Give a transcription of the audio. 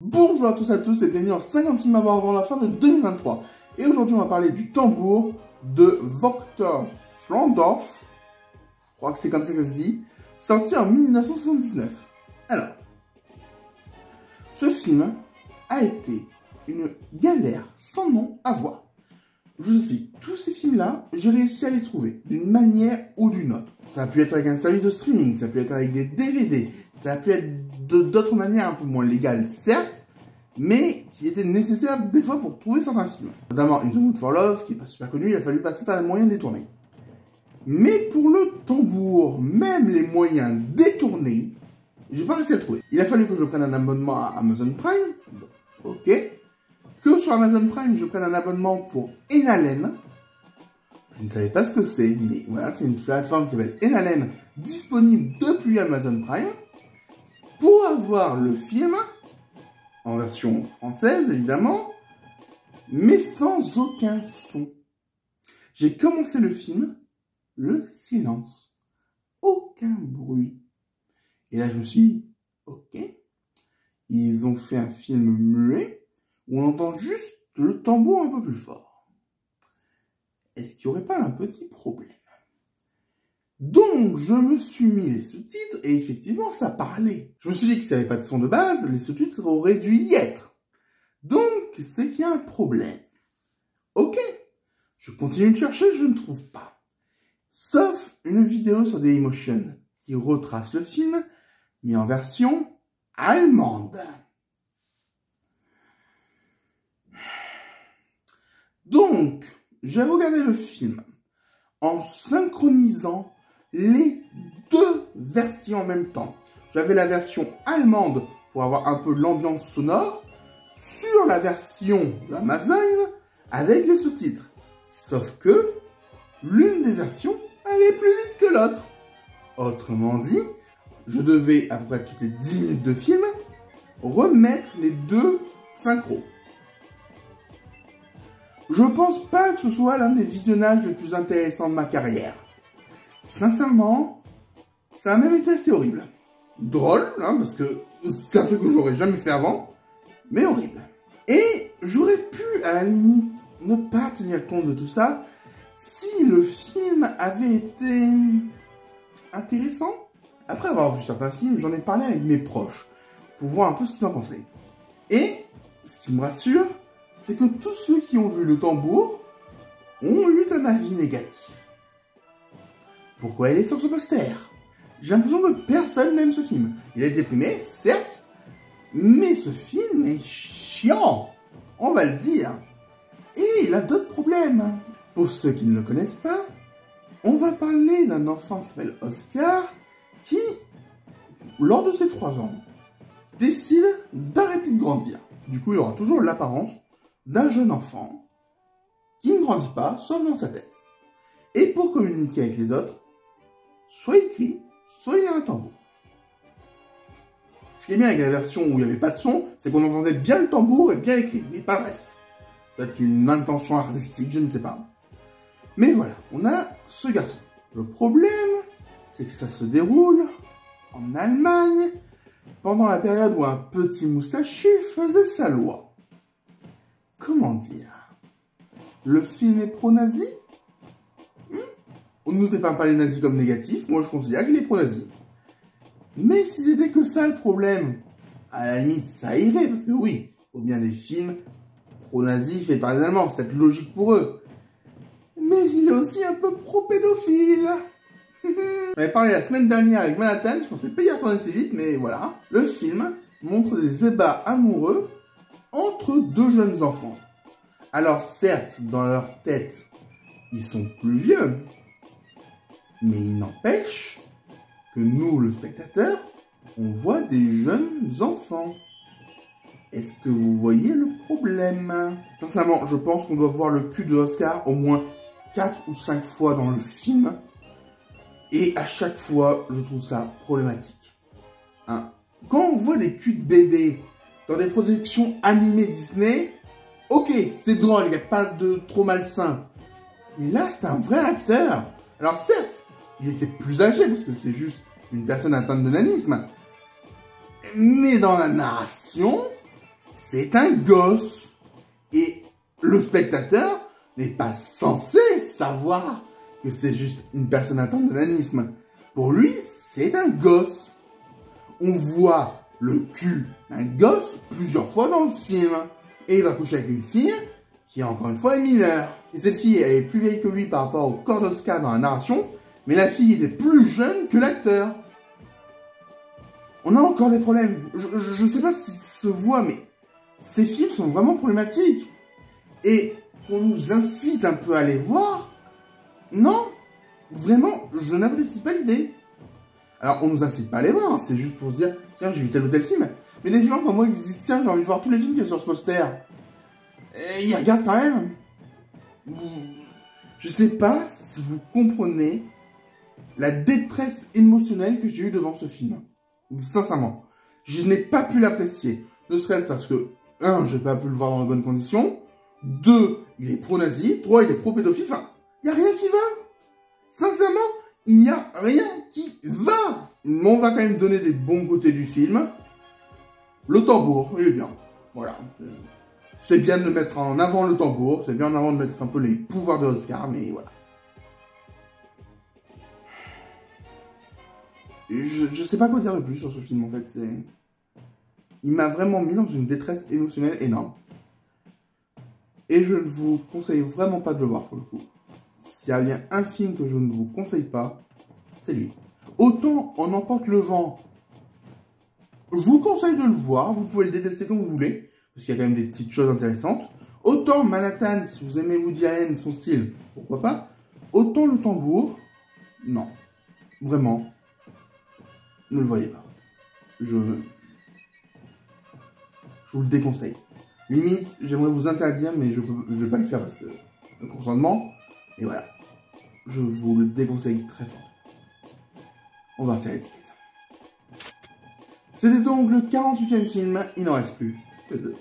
Bonjour à tous et bienvenue en 50 films à voir avant la fin de 2023. Et aujourd'hui on va parler du tambour de Victor Schlandorf, je crois que c'est comme ça que ça se dit, sorti en 1979. Alors, ce film a été une galère sans nom à voir. Je vous explique, tous ces films-là, j'ai réussi à les trouver d'une manière ou d'une autre. Ça a pu être avec un service de streaming, ça a pu être avec des DVD, ça a pu être d'autres manières un peu moins légales, certes, mais qui étaient nécessaires des fois pour trouver certains films. Notamment In the Mood for Love, qui n'est pas super connu, il a fallu passer par les moyens détournés. Mais pour le tambour, même les moyens détournés, j'ai pas réussi à le trouver. Il a fallu que je prenne un abonnement à Amazon Prime, bon, ok. Que sur Amazon Prime, je prenne un abonnement pour Enalen. Je ne savais pas ce que c'est, mais voilà, c'est une plateforme qui s'appelle Enalen, disponible depuis Amazon Prime, pour avoir le film, en version française évidemment, mais sans aucun son. J'ai commencé le film, le silence, aucun bruit. Et là je me suis dit, ok, ils ont fait un film muet, où on entend juste le tambour un peu plus fort. Est-ce qu'il n'y aurait pas un petit problème? Donc, je me suis mis les sous-titres, et effectivement, ça parlait. Je me suis dit que s'il n'y avait pas de son de base, les sous-titres auraient dû y être. Donc, c'est qu'il y a un problème. Ok, je continue de chercher, je ne trouve pas. Sauf une vidéo sur Dailymotion, qui retrace le film, mais en version allemande. Donc, j'ai regardé le film en synchronisant les deux versions en même temps. J'avais la version allemande pour avoir un peu l'ambiance sonore sur la version d'Amazon avec les sous-titres. Sauf que l'une des versions allait plus vite que l'autre. Autrement dit, je devais, après toutes les 10 minutes de film, remettre les deux synchros. Je pense pas que ce soit l'un des visionnages les plus intéressants de ma carrière. Sincèrement, ça a même été assez horrible. Drôle, hein, parce que c'est un truc que j'aurais jamais fait avant, mais horrible. Et j'aurais pu, à la limite, ne pas tenir compte de tout ça si le film avait été intéressant. Après avoir vu certains films, j'en ai parlé avec mes proches pour voir un peu ce qu'ils en pensaient. Et ce qui me rassure, c'est que tous ceux qui ont vu le tambour ont eu un avis négatif. Pourquoi il est sur ce poster? J'ai l'impression que personne n'aime ce film. Il a été primé, certes, mais ce film est chiant, on va le dire. Et il a d'autres problèmes. Pour ceux qui ne le connaissent pas, on va parler d'un enfant qui s'appelle Oscar, qui, lors de ses 3 ans, décide d'arrêter de grandir. Du coup, il aura toujours l'apparence d'un jeune enfant qui ne grandit pas, sauf dans sa tête. Et pour communiquer avec les autres, soit il crie, soit il a un tambour. Ce qui est bien avec la version où il n'y avait pas de son, c'est qu'on entendait bien le tambour et bien les cris, mais pas le reste. Peut-être une intention artistique, je ne sais pas. Mais voilà, on a ce garçon. Le problème, c'est que ça se déroule en Allemagne, pendant la période où un petit moustachu faisait sa loi. Comment dire? Le film est pro-nazi? On ne nous dépeint pas les nazis comme négatifs, moi je considère qu'il est pro-nazi. Mais si c'était que ça le problème, à la limite ça irait, parce que oui, il faut bien des films pro-nazis faits par les Allemands, c'est peut-être logique pour eux. Mais il est aussi un peu pro-pédophile. J'en avais parlé la semaine dernière avec Manhattan, je pensais pas y retourner si vite, mais voilà. Le film montre des ébats amoureux entre deux jeunes enfants. Alors certes, dans leur tête, ils sont plus vieux, mais il n'empêche que nous, le spectateur, on voit des jeunes enfants. Est-ce que vous voyez le problème? Sincèrement, je pense qu'on doit voir le cul de Oscar au moins 4 ou 5 fois dans le film. Et à chaque fois, je trouve ça problématique. Hein? Quand on voit des culs de bébés dans des productions animées Disney, ok, c'est drôle, il n'y a pas de trop malsain. Mais là, c'est un vrai acteur. Alors certes, il était plus âgé, parce que c'est juste une personne atteinte de nanisme. Mais dans la narration, c'est un gosse. Et le spectateur n'est pas censé savoir que c'est juste une personne atteinte de nanisme. Pour lui, c'est un gosse. On voit le cul d'un gosse plusieurs fois dans le film. Et il va coucher avec une fille qui, encore une fois, est mineure. Et cette fille, elle est plus vieille que lui par rapport au corps d'Oscar dans la narration, mais la fille était plus jeune que l'acteur. On a encore des problèmes. Je ne sais pas si ça se voit, mais ces films sont vraiment problématiques. Et on nous incite un peu à les voir. Non, vraiment, je n'apprécie pas l'idée. Alors, on nous incite pas à les voir, hein, c'est juste pour se dire, tiens, j'ai vu tel ou tel film. Mais des gens comme moi qui se disent, tiens, j'ai envie de voir tous les films qu'il y a sur ce poster. Et ils regardent quand même. Je sais pas si vous comprenez la détresse émotionnelle que j'ai eue devant ce film. Sincèrement. Je n'ai pas pu l'apprécier. Ne serait-ce parce que, 1, j'ai pas pu le voir dans de bonnes conditions. 2, il est pro-nazi. 3, il est pro-pédophile. Enfin, il n'y a rien qui va. Sincèrement, il n'y a rien qui va. Mais on va quand même donner des bons côtés du film. Le tambour, il est bien. Voilà. C'est bien de mettre en avant le tambour. C'est bien en avant de mettre un peu les pouvoirs de Oscar, mais voilà. Je sais pas quoi dire de plus sur ce film, en fait. Il m'a vraiment mis dans une détresse émotionnelle énorme. Et je ne vous conseille vraiment pas de le voir, pour le coup. S'il y a bien un film que je ne vous conseille pas, c'est lui. Autant On emporte le vent, je vous conseille de le voir, vous pouvez le détester comme vous voulez, parce qu'il y a quand même des petites choses intéressantes. Autant Manhattan, si vous aimez Woody Allen, son style, pourquoi pas. Autant Le Tambour, non. Vraiment, ne le voyez pas. Je vous le déconseille. Limite, j'aimerais vous interdire, mais je vais pas le faire parce que le consentement. Et voilà. Je vous le déconseille très fort. On va retirer l'étiquette. C'était donc le 48e film, il n'en reste plus que 2.